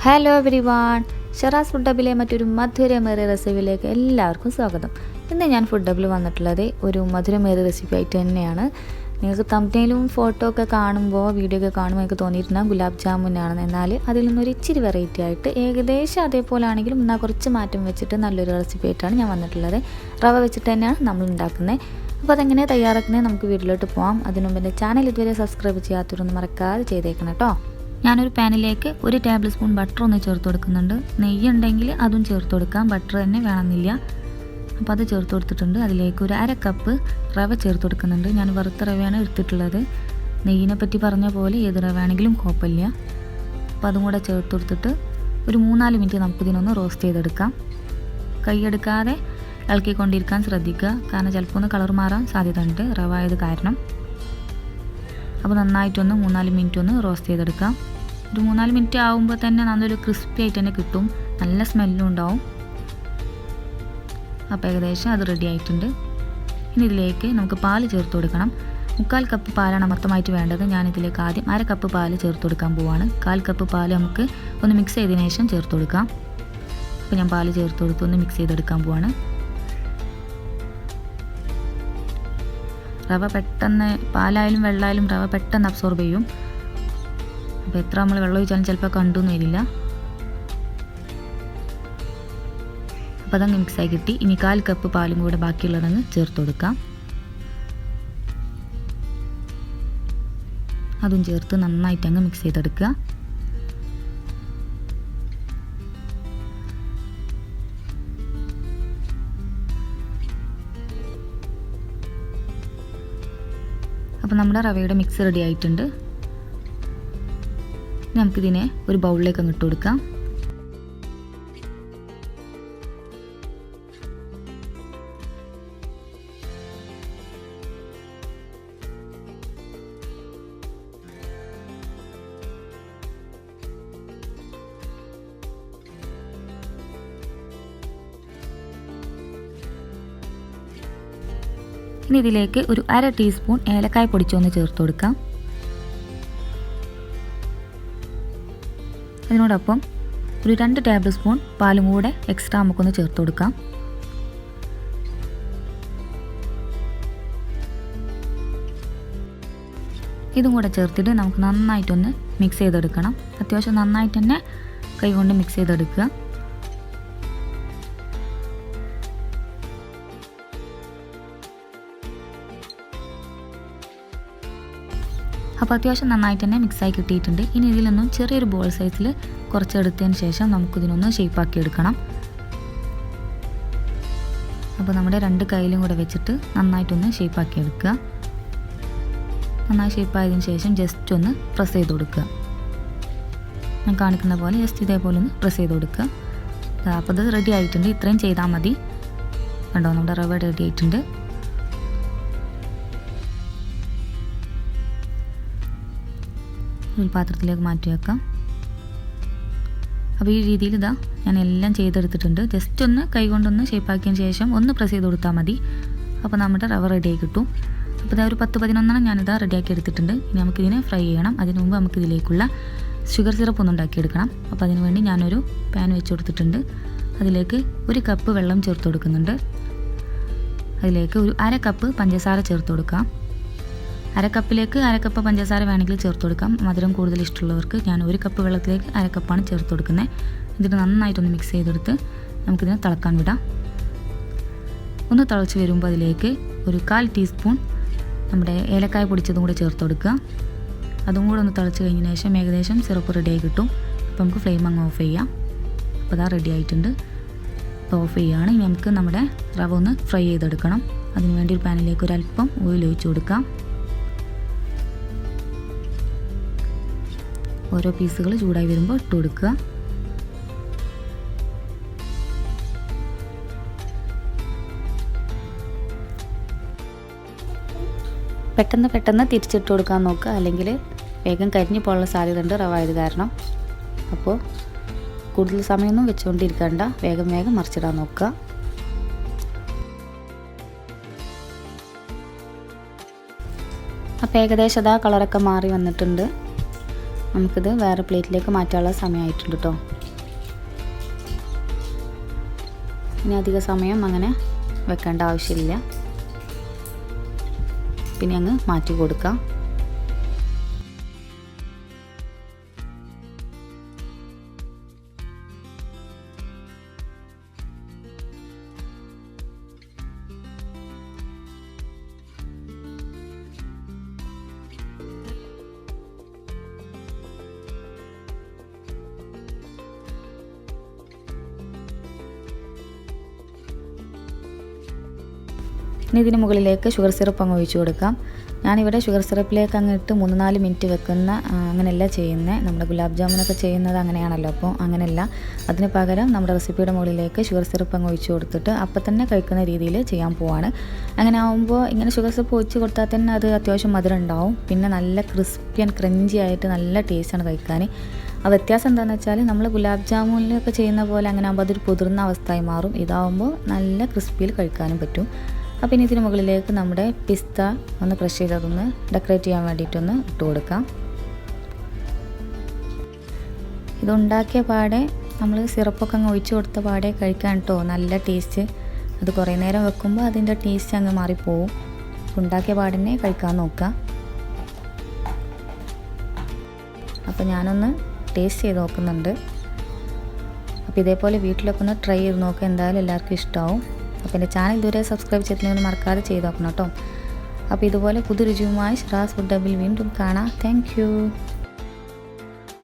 Hello everyone, Sharas food ഹബിലെ മറ്റൊരു മധുരമേറിയ റെസിപ്പിയിലേക്ക് എല്ലാവർക്കും സ്വാഗതം. ഇന്ന് ഞാൻ ഫുഡ് ഹബിൽ വന്നിട്ടുള്ളത് ഒരു മധുരമേറിയ റെസിപ്പി ആയിട്ട് തന്നെയാണ്. നിങ്ങൾക്ക് തംബ്നെയിലും ഫോട്ടോ ഒക്കെ കാണുമ്പോൾ വീഡിയോ ഒക്കെ കാണുമ്പോൾ എനിക്ക് തോന്നിയിരുന്ന ഗുലാബ് ജാമുനാണെന്ന്. എന്നാൽ അതിൽ നിന്നൊരു ഇച്ചിരി വെറൈറ്റി ആയിട്ട് ഏകദേശം അതേപോലെ ആണെങ്കിലും എന്നാൽ കുറച്ച് മാറ്റം വെച്ചിട്ട് നല്ലൊരു റെസിപ്പി ആയിട്ടാണ് ഞാൻ വന്നിട്ടുള്ളത്. റവ വെച്ചിട്ട് തന്നെയാണ് നമ്മൾ ഉണ്ടാക്കുന്നത്. അപ്പോൾ അതെങ്ങനെ തയ്യാറാക്കുന്നത് നമുക്ക് വീട്ടിലോട്ട് പോകാം. അതിനു മുമ്പ് എൻ്റെ ചാനൽ ഇതുവരെ സബ്സ്ക്രൈബ് ചെയ്യാത്തവരൊന്നും മറക്കാതെ ചെയ്തേക്കണം കേട്ടോ. ഞാനൊരു പാനിലേക്ക് 1 ടേബിൾ സ്പൂൺ ബട്ടർ ഒന്ന് ചേർത്ത് കൊടുക്കുന്നുണ്ട്. നെയ്യ് ഉണ്ടെങ്കിൽ അതും ചേർത്ത് കൊടുക്കാം, ബട്ടർ തന്നെ വേണമെന്നില്ല. അപ്പോൾ അത് ചേർത്ത് കൊടുത്തിട്ടുണ്ട്. അതിലേക്ക് ഒരു 1/2 കപ്പ് റവ ചേർത്ത് കൊടുക്കുന്നുണ്ട്. ഞാൻ വറുത്ത റവയാണ് എടുത്തിട്ടുള്ളത്. നെയ്യിനെ പറ്റി പറഞ്ഞ പോലെ ഏത് റവ ആണെങ്കിലും കുഴപ്പമില്ല. അപ്പോൾ അതും കൂടെ ചേർത്ത് കൊടുത്തിട്ട് ഒരു 3-4 മിനിറ്റ് നമുക്കിതിനൊന്ന് റോസ്റ്റ് ചെയ്തെടുക്കാം. കൈയെടുക്കാതെ ഇളക്കിക്കൊണ്ടിരിക്കാൻ ശ്രദ്ധിക്കുക, കാരണം ചിലപ്പോൾ ഒന്ന് കളർ മാറാൻ സാധ്യത ഉണ്ട് റവ ആയത് കാരണം. അപ്പോൾ നന്നായിട്ടൊന്ന് 3-4 മിനിറ്റ് ഒന്ന് റോസ്റ്റ് ചെയ്തെടുക്കാം. ഒരു 3-4 മിനിറ്റ് ആകുമ്പോൾ തന്നെ നല്ലൊരു ക്രിസ്പി ആയിട്ട് തന്നെ കിട്ടും, നല്ല സ്മെല്ലും ഉണ്ടാവും. അപ്പോൾ ഏകദേശം അത് റെഡി ആയിട്ടുണ്ട്. ഇനി ഇതിലേക്ക് നമുക്ക് പാല് ചേർത്ത് കൊടുക്കണം. 1/4 കപ്പ് പാലാണ് മൊത്തമായിട്ട് വേണ്ടത്. ഞാനിതിലേക്ക് ആദ്യം 1/2 കപ്പ് പാല് ചേർത്ത് കൊടുക്കാൻ പോവാണ്. 1/4 കപ്പ് പാല് നമുക്ക് ഒന്ന് മിക്സ് ചെയ്തതിന് ശേഷം ചേർത്ത് കൊടുക്കാം. അപ്പോൾ ഞാൻ പാല് ചേർത്ത് കൊടുത്ത് ഒന്ന് മിക്സ് ചെയ്തെടുക്കാൻ പോവാണ്. റവ പെട്ടെന്ന്, പാലായാലും വെള്ളമായാലും റവ പെട്ടെന്ന് അബ്സോർബ് ചെയ്യും. അപ്പോൾ എത്ര നമ്മൾ വെള്ളം ഒഴിച്ചാലും ചിലപ്പോൾ കണ്ടൊന്നും വരില്ല. അപ്പോൾ അതങ്ങ് മിക്സായി കിട്ടി. ഇനി 1/4 കപ്പ് പാലും കൂടെ ബാക്കിയുള്ളതങ്ങ് ചേർത്ത് കൊടുക്കാം. അതും ചേർത്ത് നന്നായിട്ട് അങ്ങ് മിക്സ് ചെയ്തെടുക്കുക. അപ്പോൾ നമ്മുടെ റവയുടെ മിക്സ് റെഡി ആയിട്ടുണ്ട്. നമുക്കിതിനെ ഒരു ബൗളിലേക്ക് അങ്ങ് ഇട്ട് കൊടുക്കാം. ഇനി ഇതിലേക്ക് ഒരു 1/2 ടീസ്പൂൺ ഏലക്കായ പൊടിച്ചൊന്ന് ചേർത്ത് കൊടുക്കാം. അതിനോടൊപ്പം ഒരു 2 ടേബിൾ സ്പൂൺ പാലും കൂടെ എക്സ്ട്രാ നമുക്കൊന്ന് ചേർത്ത് കൊടുക്കാം. ഇതും കൂടെ ചേർത്തിട്ട് നമുക്ക് നന്നായിട്ടൊന്ന് മിക്സ് ചെയ്തെടുക്കണം. അത്യാവശ്യം നന്നായിട്ട് തന്നെ കൈകൊണ്ട് മിക്സ് ചെയ്തെടുക്കുക. അപ്പോൾ അത്യാവശ്യം നന്നായിട്ട് തന്നെ മിക്സായി കിട്ടിയിട്ടുണ്ട്. ഇനി ഇതിൽ നിന്നും ചെറിയൊരു ബോൾ സൈസിൽ കുറച്ചെടുത്തതിന് ശേഷം നമുക്കിതിനൊന്ന് ഷേപ്പാക്കി എടുക്കണം. അപ്പോൾ നമ്മുടെ 2 കൈയിലും കൂടെ വെച്ചിട്ട് നന്നായിട്ടൊന്ന് ഷേപ്പാക്കി എടുക്കുക. നന്നായി ഷേപ്പായതിന് ശേഷം ജസ്റ്റ് ഒന്ന് പ്രസ് ചെയ്ത് കൊടുക്കുക. ഞാൻ കാണിക്കുന്ന പോലെ ജസ്റ്റ് ഇതേപോലെ ഒന്ന് പ്രസ് ചെയ്ത് കൊടുക്കുക. അപ്പോൾ ഇത് റെഡി ആയിട്ടുണ്ട്. ഇത്രയും ചെയ്താൽ മതി. കണ്ടോ, നമ്മുടെ റവ റെഡി ആയിട്ടുണ്ട്. ഒരു പാത്രത്തിലേക്ക് മാറ്റി വെക്കാം. അപ്പോൾ ഈ രീതിയിൽ ഇതാ ഞാൻ എല്ലാം ചെയ്തെടുത്തിട്ടുണ്ട്. ജസ്റ്റ് ഒന്ന് കൈ കൊണ്ടൊന്ന് ഷേപ്പാക്കിയതിന് ശേഷം ഒന്ന് പ്രസ് ചെയ്ത് കൊടുത്താൽ മതി. അപ്പോൾ നമ്മുടെ റവ റെഡിയായി കിട്ടും. അപ്പോൾ ഇതാ ഒരു 10-11 ഞാനിതാ റെഡിയാക്കി എടുത്തിട്ടുണ്ട്. ഇനി നമുക്കിതിനെ ഫ്രൈ ചെയ്യണം. അതിന് മുമ്പ് നമുക്കിതിലേക്കുള്ള ഷുഗർ സിറപ്പ് ഒന്ന് ഉണ്ടാക്കിയെടുക്കണം. അപ്പോൾ അതിന് വേണ്ടി ഞാനൊരു പാൻ വെച്ച് കൊടുത്തിട്ടുണ്ട്. അതിലേക്ക് 1 കപ്പ് വെള്ളം ചേർത്ത് കൊടുക്കുന്നുണ്ട്. അതിലേക്ക് ഒരു 1/2 കപ്പ് പഞ്ചസാര ചേർത്ത് കൊടുക്കാം. 1/2 കപ്പിലേക്ക് 1/2 കപ്പ് പഞ്ചസാര വേണമെങ്കിൽ ചേർത്ത് കൊടുക്കാം. മധുരം കൂടുതൽ ഇഷ്ടമുള്ളവർക്ക്. ഞാൻ 1 കപ്പ് വെള്ളത്തിലേക്ക് 1/2 കപ്പാണ് ചേർത്ത് കൊടുക്കുന്നത്. ഇതിന് നന്നായിട്ടൊന്ന് മിക്സ് ചെയ്തെടുത്ത് നമുക്കിതിനെ തിളക്കാൻ വിടാം. ഒന്ന് തിളച്ച് വരുമ്പോൾ അതിലേക്ക് ഒരു 1/4 ടീസ്പൂൺ നമ്മുടെ ഏലക്കായ പൊടിച്ചതും കൂടെ ചേർത്ത് കൊടുക്കുക. അതും കൂടെ ഒന്ന് തിളച്ച് കഴിഞ്ഞതിന് ശേഷം ഏകദേശം സിറപ്പ് റെഡിയായി കിട്ടും. അപ്പോൾ നമുക്ക് ഫ്ലെയിം അങ്ങ് ഓഫ് ചെയ്യാം. അപ്പോൾ അതാ റെഡി ആയിട്ടുണ്ട്. അപ്പോൾ ഓഫ് ചെയ്യുകയാണ്. ഇനി നമുക്ക് നമ്മുടെ റവ ഒന്ന് ഫ്രൈ ചെയ്തെടുക്കണം. അതിനുവേണ്ടി ഒരു പാനിലേക്ക് ഒരല്പം ഓയിൽ ഒഴിച്ച് കൊടുക്കാം. ഓരോ പീസുകൾ ചൂടായി വരുമ്പോൾ ഇട്ട് കൊടുക്കുക. പെട്ടെന്ന് തിരിച്ചിട്ട് കൊടുക്കാൻ നോക്കുക, അല്ലെങ്കിൽ വേഗം കരിഞ്ഞു പോകാനുള്ള സാധ്യത ഉണ്ട് റവ ആയത് കാരണം. അപ്പോൾ കൂടുതൽ സമയമൊന്നും വെച്ചുകൊണ്ടിരിക്കണ്ട, വേഗം മറിച്ചിടാൻ നോക്കുക. അപ്പോൾ ഏകദേശം അതാ കളറൊക്കെ മാറി വന്നിട്ടുണ്ട്. നമുക്കിത് വേറെ പ്ലേറ്റിലേക്ക് മാറ്റാനുള്ള സമയമായിട്ടുണ്ട് കേട്ടോ. ഇനി അധിക സമയം അങ്ങനെ വെക്കേണ്ട ആവശ്യമില്ല. പിന്നെ അങ്ങ് മാറ്റി കൊടുക്കാം. ഇനി ഇതിന് മുകളിലേക്ക് ഷുഗർ സിറപ്പ് അങ്ങ് ഒഴിച്ച് കൊടുക്കാം. ഞാനിവിടെ ഷുഗർ സിറപ്പിലേക്ക് അങ്ങ് ഇട്ട് 3-4 മിനിറ്റ് വെക്കുന്ന അങ്ങനെയല്ല ചെയ്യുന്നത്. നമ്മുടെ ഗുലാബ് ജാമുനൊക്കെ ചെയ്യുന്നത് അങ്ങനെയാണല്ലോ. അപ്പോൾ അങ്ങനെയല്ല. അതിന് പകരം നമ്മുടെ റെസിപ്പിയുടെ മുകളിലേക്ക് ഷുഗർ സിറപ്പ് അങ്ങ് ഒഴിച്ച് കൊടുത്തിട്ട് അപ്പം തന്നെ കഴിക്കുന്ന രീതിയിൽ ചെയ്യാൻ പോവാണ്. അങ്ങനെ ആകുമ്പോൾ ഇങ്ങനെ ഷുഗർ സിറപ്പ് ഒഴിച്ച് കൊടുത്താൽ തന്നെ അത് അത്യാവശ്യം മധുരം ഉണ്ടാവും. പിന്നെ നല്ല ക്രിസ്പി ആൻഡ് ക്രഞ്ചി ആയിട്ട് നല്ല ടേസ്റ്റാണ് കഴിക്കാൻ. ആ വ്യത്യാസം എന്താണെന്ന് വെച്ചാൽ നമ്മൾ ഗുലാബ് ജാമുനിലൊക്കെ ചെയ്യുന്ന പോലെ അങ്ങനെ ആകുമ്പോൾ അതൊരു കുതിർന്ന അവസ്ഥയായി മാറും. ഇതാവുമ്പോൾ നല്ല ക്രിസ്പിയിൽ കഴിക്കാനും പറ്റും. അപ്പോൾ ഇനി ഇതിന് മുകളിലേക്ക് നമ്മുടെ പിസ്ത ഒന്ന് ക്രഷ് ചെയ്തതൊന്ന് ഡെക്കറേറ്റ് ചെയ്യാൻ വേണ്ടിയിട്ടൊന്ന് ഇട്ട് കൊടുക്കാം. ഇതുണ്ടാക്കിയ പാടെ നമ്മൾ സിറപ്പൊക്കെ അങ്ങ് ഒഴിച്ച് കൊടുത്ത പാടെ കഴിക്കാൻ കേട്ടോ നല്ല ടേസ്റ്റ്. അത് കുറേ നേരം വെക്കുമ്പോൾ അതിൻ്റെ ടേസ്റ്റ് അങ്ങ് മാറിപ്പോവും. ഉണ്ടാക്കിയ പാടന്നെ കഴിക്കാൻ നോക്കുക. അപ്പോൾ ഞാനൊന്ന് ടേസ്റ്റ് ചെയ്ത് നോക്കുന്നുണ്ട്. അപ്പോൾ ഇതേപോലെ വീട്ടിലൊക്കെ ഒന്ന് ട്രൈ ചെയ്ത് നോക്കുക. എന്തായാലും എല്ലാവർക്കും ഇഷ്ടമാവും. അപ്പോൾ എൻ്റെ ചാനൽ ഇതുവരെ സബ്സ്ക്രൈബ് ചെയ്തിട്ടുണ്ടെങ്കിൽ മറക്കാതെ ചെയ്ത് നോക്കണം കേട്ടോ. അപ്പോൾ ഇതുപോലെ പുതു രുചിയുമായി ഷറാസ് ഫുഡ് ഹബിൽ വീണ്ടും കാണാം. Thank you.